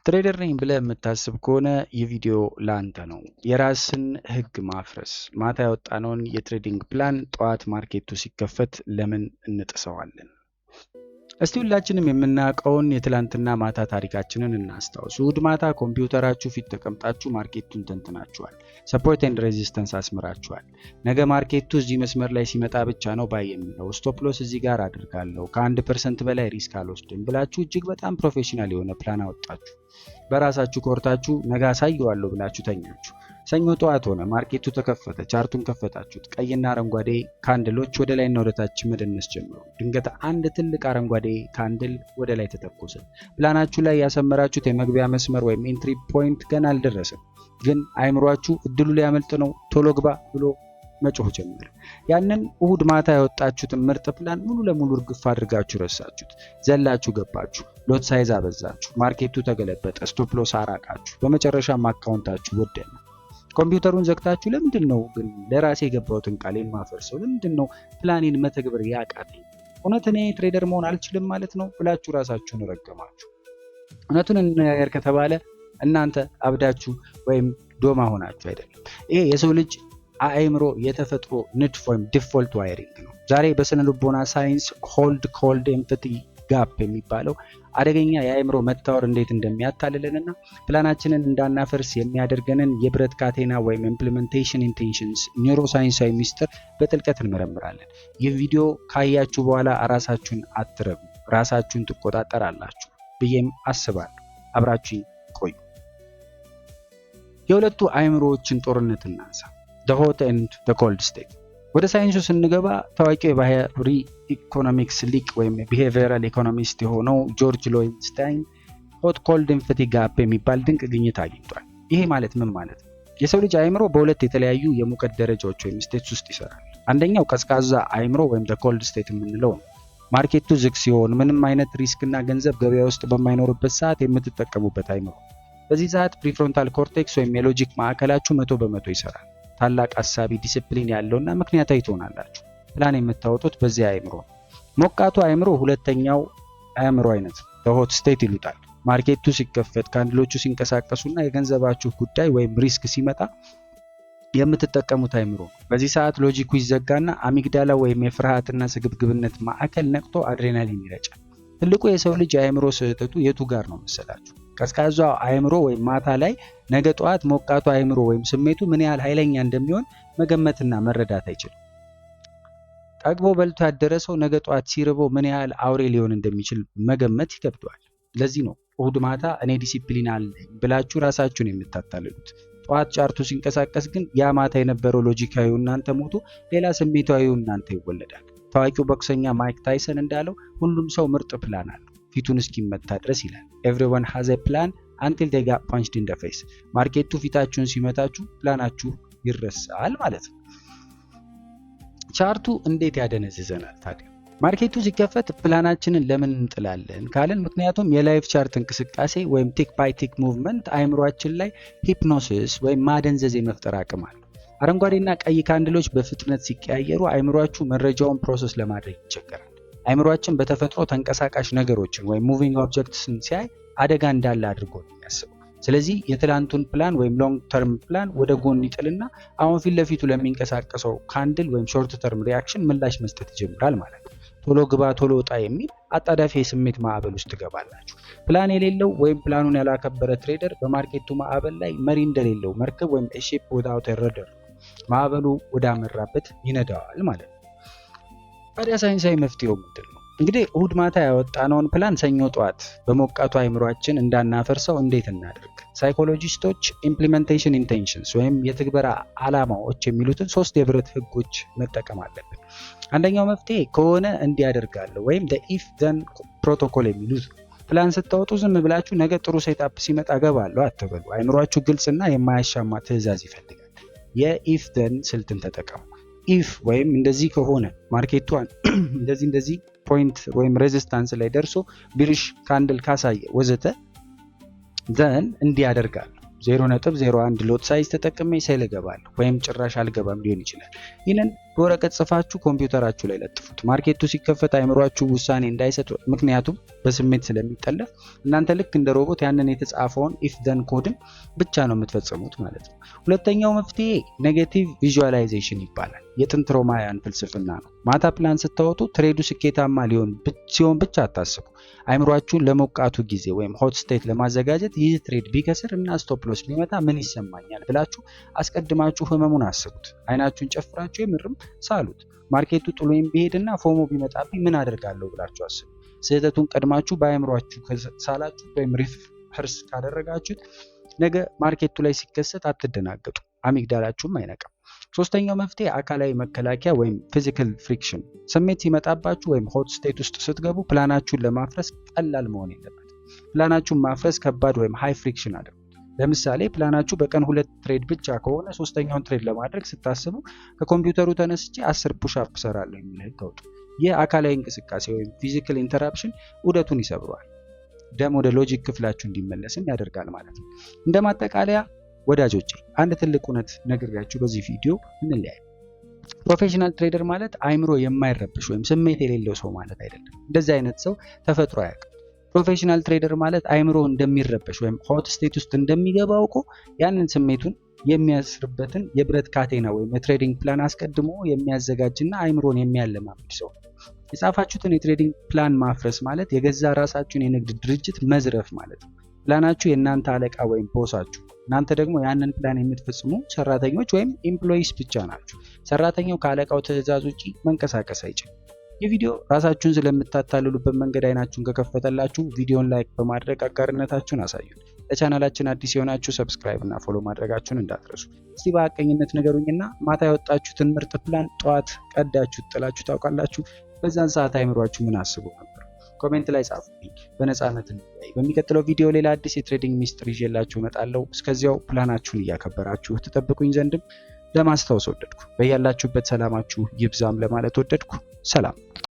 ትሬደር ነኝ ብለህ የምታስብ ከሆነ የቪዲዮ ላንተ ነው። የራስን ህግ ማፍረስ። ማታ ያወጣነውን የትሬዲንግ ፕላን ጠዋት ማርኬቱ ሲከፈት ለምን እንጥሰዋለን? እስቲ ሁላችንም የምናውቀውን የትላንትና ማታ ታሪካችንን እናስታውስ። እሑድ ማታ ኮምፒውተራችሁ ፊት ተቀምጣችሁ ማርኬቱን ተንትናችኋል። ሰፖርት ኤንድ ሬዚስተንስ አስምራችኋል። ነገ ማርኬቱ እዚህ መስመር ላይ ሲመጣ ብቻ ነው ባይ የሚለው ስቶፕ ሎስ እዚህ ጋር አድርጋለሁ፣ ከ1% በላይ ሪስክ አልወስድም ብላችሁ እጅግ በጣም ፕሮፌሽናል የሆነ ፕላን አወጣችሁ። በራሳችሁ ኮርታችሁ ነገ አሳየዋለሁ ብላችሁ ተኛችሁ። ሰኞ ጠዋት ሆነ፣ ማርኬቱ ተከፈተ፣ ቻርቱን ከፈታችሁት። ቀይና አረንጓዴ ካንድሎች ወደ ላይና ወደ ታች መደነስ ጀመሩ። ድንገት አንድ ትልቅ አረንጓዴ ካንድል ወደ ላይ ተተኮሰ። ፕላናችሁ ላይ ያሰመራችሁት የመግቢያ መስመር ወይም ኤንትሪ ፖይንት ገና አልደረሰም፣ ግን አይምሯችሁ እድሉ ሊያመልጥ ነው ቶሎ ግባ ብሎ መጮህ ጀመረ። ያንን እሑድ ማታ ያወጣችሁትን ምርጥ ፕላን ሙሉ ለሙሉ እርግፍ አድርጋችሁ ረሳችሁት። ዘላችሁ ገባችሁ፣ ሎት ሳይዝ አበዛችሁ፣ ማርኬቱ ተገለበጠ፣ ስቶፕ ሎስ አራቃችሁ፣ በመጨረሻም አካውንታችሁ ወደመ። ኮምፒውተሩን ዘግታችሁ ለምንድን ነው ግን ለራሴ የገባሁትን ቃል የማፈርሰው? ለምንድን ነው ፕላኔን መተግበር ያቃተኝ? እውነት እኔ ትሬደር መሆን አልችልም ማለት ነው ብላችሁ ራሳችሁን ረገማችሁ። እውነቱን እንነጋገር ከተባለ እናንተ አብዳችሁ ወይም ዶማ ሆናችሁ አይደለም። ይሄ የሰው ልጅ አእምሮ የተፈጥሮ ንድፍ ወይም ዲፎልት ዋይሪንግ ነው። ዛሬ በስነ ልቦና ሳይንስ ሆልድ ኮልድ ኤምፓቲ ጋፕ የሚባለው አደገኛ የአእምሮ መታወር እንዴት እንደሚያታልለንና ፕላናችንን እንዳናፈርስ የሚያደርገንን የብረት ካቴና ወይም ኢምፕሊሜንቴሽን ኢንቴንሽንስ ኒውሮሳይንሳዊ ሚስጥር በጥልቀት እንመረምራለን። ይህ ቪዲዮ ካያችሁ በኋላ ራሳችሁን አትረጉ፣ ራሳችሁን ትቆጣጠራላችሁ ብዬም አስባለሁ። አብራችሁ ቆዩ። የሁለቱ አእምሮዎችን ጦርነት እናንሳ። the hot and the cold state። ወደ ሳይንሱ ስንገባ ታዋቂው የባህሪ ኢኮኖሚክስ ሊቅ ወይም ቢሄቪየራል ኢኮኖሚስት የሆነው ጆርጅ ሎይንስታይን ሆት ኮልድ ኤምፓቲ ጋፕ የሚባል ድንቅ ግኝት አግኝቷል። ይሄ ማለት ምን ማለት ነው? የሰው ልጅ አእምሮ በሁለት የተለያዩ የሙቀት ደረጃዎች ወይም ስቴትስ ውስጥ ይሰራል። አንደኛው ቀዝቃዛ አእምሮ ወይም the cold state የምንለው ነው። ማርኬቱ ዝግ ሲሆን ምንም አይነት ሪስክ እና ገንዘብ ገበያ ውስጥ በማይኖርበት ሰዓት የምትጠቀሙበት አእምሮ። በዚህ ሰዓት ፕሪፍሮንታል ኮርቴክስ ወይም የሎጂክ ማዕከላችሁ 100% ይሰራል። ታላቅ አሳቢ፣ ዲሲፕሊን ያለውና ምክንያታዊ ትሆናላችሁ። ፕላን የምታወጡት በዚህ አእምሮ። ሞቃቱ አእምሮ ሁለተኛው አእምሮ አይነት ሆት ስቴት ይሉታል። ማርኬቱ ሲከፈት፣ ካንድሎቹ ሲንቀሳቀሱና የገንዘባችሁ ጉዳይ ወይም ሪስክ ሲመጣ የምትጠቀሙት አእምሮ። በዚህ ሰዓት ሎጂኩ ይዘጋና አሚግዳላ ወይም የፍርሃትና ስግብግብነት ማዕከል ነቅቶ አድሬናሊን ይረጫል። ትልቁ የሰው ልጅ የአእምሮ ስህተቱ የቱ ጋር ነው መሰላችሁ? ቀዝቃዛው አእምሮ ወይም ማታ ላይ ነገ ጠዋት ሞቃቱ አእምሮ ወይም ስሜቱ ምን ያህል ኃይለኛ እንደሚሆን መገመትና መረዳት አይችልም። ጠግቦ በልቶ ያደረ ሰው ነገ ጠዋት ሲርበው ምን ያህል አውሬ ሊሆን እንደሚችል መገመት ይከብደዋል። ለዚህ ነው እሑድ ማታ እኔ ዲሲፕሊን አለኝ ብላችሁ ራሳችሁን የምታታልሉት። ጠዋት ቻርቱ ሲንቀሳቀስ ግን ያ ማታ የነበረው ሎጂካዊው እናንተ ሞቶ ሌላ ስሜታዊው እናንተ ይወለዳል። ታዋቂው ቦክሰኛ ማይክ ታይሰን እንዳለው ሁሉም ሰው ምርጥ ፕላን አለው ፊቱን እስኪመታ ድረስ ይላል። everyone has a plan until they get punched in the face። ማርኬቱ ፊታችሁን ሲመታችሁ ፕላናችሁ ይረሳል ማለት ነው። ቻርቱ እንዴት ያደነዝዘናል ታዲያ? ማርኬቱ ሲከፈት ፕላናችንን ለምን እንጥላለን ካልን፣ ምክንያቱም የላይፍ ቻርት እንቅስቃሴ ወይም ቲክ ባይ ቲክ ሙቭመንት አእምሯችን ላይ ሂፕኖሲስ ወይም ማደንዘዝ የመፍጠር አቅም አለው። አረንጓዴና ቀይ ካንድሎች በፍጥነት ሲቀያየሩ አእምሯችሁ መረጃውን ፕሮሰስ ለማድረግ ይቸገራል። አእምሯችን በተፈጥሮ ተንቀሳቃሽ ነገሮችን ወይም ሙቪንግ ኦብጀክትስን ሲያይ አደጋ እንዳለ አድርጎ ነው የሚያስበው። ስለዚህ የትላንቱን ፕላን ወይም ሎንግ ተርም ፕላን ወደ ጎን ይጥልና አሁን ፊት ለፊቱ ለሚንቀሳቀሰው ካንድል ወይም ሾርት ተርም ሪያክሽን ምላሽ መስጠት ይጀምራል ማለት ነው። ቶሎ ግባ ቶሎ ወጣ የሚል አጣዳፊ የስሜት ማዕበል ውስጥ ትገባላችሁ። ፕላን የሌለው ወይም ፕላኑን ያላከበረ ትሬደር በማርኬቱ ማዕበል ላይ መሪ እንደሌለው መርከብ ወይም ሺፕ ዊዛውት ኤ ረደር ማዕበሉ ወዳመራበት ይነዳዋል ማለት ነው። ታዲያ ሳይንሳዊ መፍትሄው ምንድን ነው? እንግዲህ እሑድ ማታ ያወጣነውን ፕላን ሰኞ ጠዋት በሞቃቱ አእምሯችን እንዳናፈርሰው እንዴት እናደርግ? ሳይኮሎጂስቶች ኢምፕሊሜንቴሽን ኢንቴንሽንስ ወይም የትግበራ ዓላማዎች የሚሉትን 3 የብረት ህጎች መጠቀም አለብን። አንደኛው መፍትሄ ከሆነ እንዲያደርጋለሁ ወይም ኢፍ ዘን ፕሮቶኮል የሚሉት። ፕላን ስታወጡ ዝም ብላችሁ ነገ ጥሩ ሴትአፕ ሲመጣ ገባለሁ አትበሉ። አእምሯችሁ ግልጽና የማያሻማ ትዕዛዝ ይፈልጋል። የኢፍ ዘን ስልትን ተጠቀሙ። ኢፍ ወይም እንደዚህ ከሆነ ማርኬቷን እንደዚህ ፖይንት ወይም ሬዚስታንስ ላይ ደርሶ ቢሪሽ ካንድል ካሳየ ወዘተ ዘን እንዲህ ያደርጋለሁ። 0.01 ሎት ሳይዝ ተጠቅሜ ሴል እገባለሁ ወይም ጭራሽ አልገባም ሊሆን ይችላል። ይህንን በወረቀት ጽፋችሁ ኮምፒውተራችሁ ላይ ለጥፉት። ማርኬቱ ሲከፈት አይምሯችሁ ውሳኔ እንዳይሰጥ፣ ምክንያቱም በስሜት ስለሚጠለፍ እናንተ ልክ እንደ ሮቦት ያንን የተጻፈውን ኢፍ ዘን ኮድን ብቻ ነው የምትፈጽሙት ማለት ነው። ሁለተኛው መፍትሄ ኔጌቲቭ ቪዥዋላይዜሽን ይባላል። የጥንት ሮማውያን ፍልስፍና ነው። ማታ ፕላን ስታወጡ ትሬዱ ስኬታማ ሲሆን ብቻ አታስቡ። አይምሯችሁን ለሞቃቱ ጊዜ ወይም ሆት ስቴት ለማዘጋጀት ይህ ትሬድ ቢከስር እና ስቶፕ ሎስ ቢመጣ ምን ይሰማኛል ብላችሁ አስቀድማችሁ ህመሙን አስቡት። አይናችሁን ጨፍራችሁ የምርም ሳሉት። ማርኬቱ ጥሎኝ ቢሄድና ፎሞ ቢመጣብኝ ምን አደርጋለሁ ብላችሁ አስቡ። ስህተቱን ቀድማችሁ በአይምሯችሁ ሳላችሁ ወይም ሪፈርስ ካደረጋችሁት ነገ ማርኬቱ ላይ ሲከሰት አትደናገጡ፣ አሚግዳላችሁም አይነቃም። ሶስተኛው መፍትሄ አካላዊ መከላከያ ወይም ፊዚካል ፍሪክሽን። ስሜት ሲመጣባችሁ ወይም ሆት ስቴት ውስጥ ስትገቡ ፕላናችሁን ለማፍረስ ቀላል መሆን የለበትም። ፕላናችሁን ማፍረስ ከባድ ወይም ሃይ ፍሪክሽን አድርጉት። ለምሳሌ ፕላናችሁ በቀን 2 ትሬድ ብቻ ከሆነ ሶስተኛውን ትሬድ ለማድረግ ስታስቡ ከኮምፒውተሩ ተነስቼ 10 ፑሽ አፕ ሰራለሁ የሚል ህግ አውጡ። ይህ አካላዊ እንቅስቃሴ ወይም ፊዚካል ኢንተራፕሽን ዑደቱን ይሰብረዋል። ደም ወደ ሎጂክ ክፍላችሁ እንዲመለስም ያደርጋል ማለት ነው። እንደ ማጠቃለያ ወዳጆቼ አንድ ትልቅ እውነት ነግሬያችሁ በዚህ ቪዲዮ እንለያይ። ፕሮፌሽናል ትሬደር ማለት አይምሮ የማይረብሽ ወይም ስሜት የሌለው ሰው ማለት አይደለም። እንደዚህ አይነት ሰው ተፈጥሮ አያውቅም። ፕሮፌሽናል ትሬደር ማለት አይምሮ እንደሚረበሽ ወይም ሆት ስቴት ውስጥ እንደሚገባ አውቆ ያንን ስሜቱን የሚያስርበትን የብረት ካቴና ወይም የትሬዲንግ ፕላን አስቀድሞ የሚያዘጋጅና አይምሮን የሚያለማምድ ሰው። የጻፋችሁትን የትሬዲንግ ፕላን ማፍረስ ማለት የገዛ ራሳችሁን የንግድ ድርጅት መዝረፍ ማለት ነው። ፕላናችሁ የእናንተ አለቃ ወይም ቦሳችሁ፣ እናንተ ደግሞ ያንን ፕላን የምትፈጽሙ ሰራተኞች ወይም ኤምፕሎይስ ብቻ ናችሁ። ሰራተኛው ከአለቃው ትዕዛዝ ውጪ መንቀሳቀስ አይችልም። ይህ ቪዲዮ ራሳችሁን ስለምታታልሉበት መንገድ አይናችሁን ከከፈተላችሁ ቪዲዮን ላይክ በማድረግ አጋርነታችሁን አሳዩን። ለቻናላችን አዲስ የሆናችሁ ሰብስክራይብ እና ፎሎ ማድረጋችሁን እንዳትረሱ። እስቲ በሐቀኝነት ንገሩኝና ማታ ያወጣችሁትን ምርጥ ፕላን ጠዋት ቀዳችሁ ጥላችሁ ታውቃላችሁ? በዛን ሰዓት አይምሯችሁ ምን አስቡ ነበር? ኮሜንት ላይ ጻፉልኝ። በነፃነት እንወያይ። በሚቀጥለው ቪዲዮ ሌላ አዲስ የትሬዲንግ ሚስጥር ይዤላችሁ እመጣለሁ። እስከዚያው ፕላናችሁን እያከበራችሁ ትጠብቁኝ ዘንድም ለማስታወስ ወደድኩ። በያላችሁበት ሰላማችሁ ይብዛም ለማለት ወደድኩ። ሰላም።